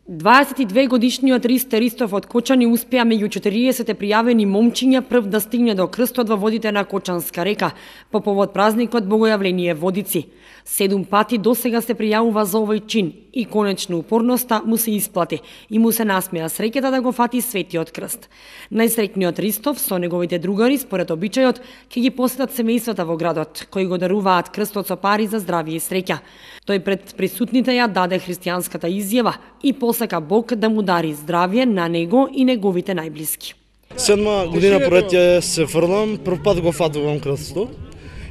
22-годишниот Ристе Ристов од Кочани успеа меѓу 40 пријавени момчиња прв да стигне до крстот во водите на Кочанска река по повод празникот Богојавление Водици. 7 пати досега се пријавува за овој чин и конечно упорноста му се исплати и му се насмеа среќата да го фати Светиот крст. Најсреќниот Ристов со неговите другари според обичајот ќе ги посетат семејствата во градот, кои го даруваат крстот со пари за здравје и среќа. Тој пред присутните ја даде христијанската изјава и посака Бог да му дари здравје на него и неговите најблиски. 7 година поред ја се фрлам, прв пат го фатувам крстот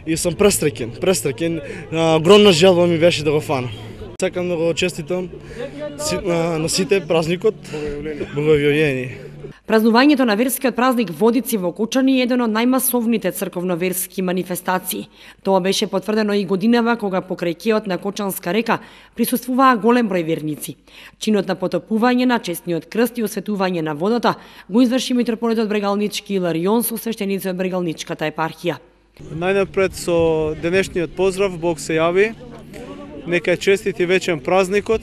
и сум пресреќен. Огромна желба ми беше да го фана. Сакам да го честитам на сите празникот Богојавление. Празнувањето на верскиот празник Водици во Кочани е еден од најмасовните црковно-верски манифестации. Тоа беше потврдено и годинава кога покрај кеот на Кочанска река присуствуваа голем број верници. Чинот на потопување на честниот крст и осветување на водата го изврши митрополитот Брегалнички Иларион со свештеници од Брегалничката епархија. Најнапред со денешниот поздрав Бог се јави. Нека е честит и вечен празникот.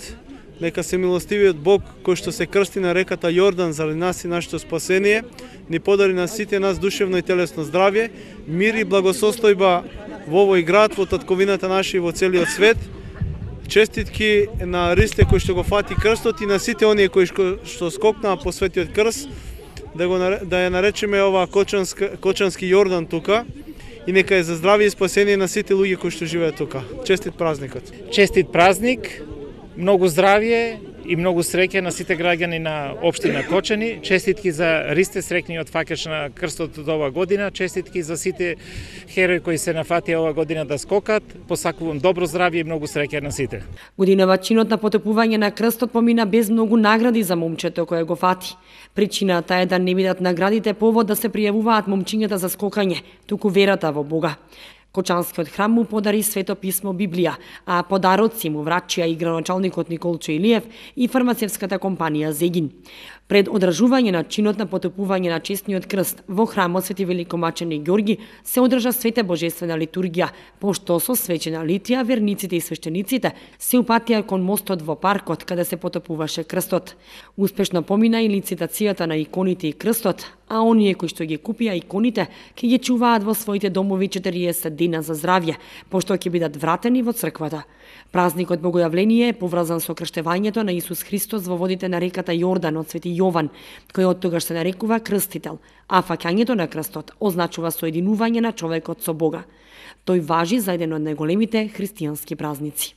Нека се милостивиот Бог кој што се крсти на реката Јордан заради нас и нашето спасение, ни подари на сите нас душевно и телесно здравје, мир и благосостојба во овој град, во татковината наша и во целиот свет. Честитки на Ристе кој што го фати крстот и на сите оние кои што скокнаа по Светиот крст, да ја наречеме ова Кочански Јордан тука. И нека е за здравје и спасение на сите луѓе кои што живеат тука. Честит празникот. Честит празник, многу здравје и многу среќа на сите граѓани на општина Кочани. Честитки за Ристе, среќниот факеш на крстот од ова година. Честитки за сите херои кои се нафатија ова година да скокат. Посакувам добро здравје и многу среќа на сите. Годинава чинот на потопување на крстот помина без многу награди за момчето кое го фати. Причината е да не бидат наградите повод да се пријавуваат момчињата за скокање, туку верата во Бога. Кочанскиот храм му подари Свето писмо Библија, а подароци му врачија и градоначалникот Николчо Илиев и фармацевската компанија Зегин. Пред одржување на чинот на потопување на честниот крст во храмот Свети Великомаченик Ѓорги се одржа свете божествена литургија, пошто со свечена литија верниците и свештениците се упатија кон мостот во паркот каде се потопуваше крстот. Успешно помина и лицитацијата на иконите и крстот, а оние кои што ги купија иконите ќе ги чуваат во своите домови 40 дена за здравје, пошто ќе бидат вратени во црквата. Празникот Богојавление е поврзан со крштевањето на Исус Христос во водите на реката Јордан од Свети Јован, кој оттогаш се нарекува крстител, а фаќањето на крстот означува соединување на човекот со Бога. Тој важи за еден од најголемите христијански празници.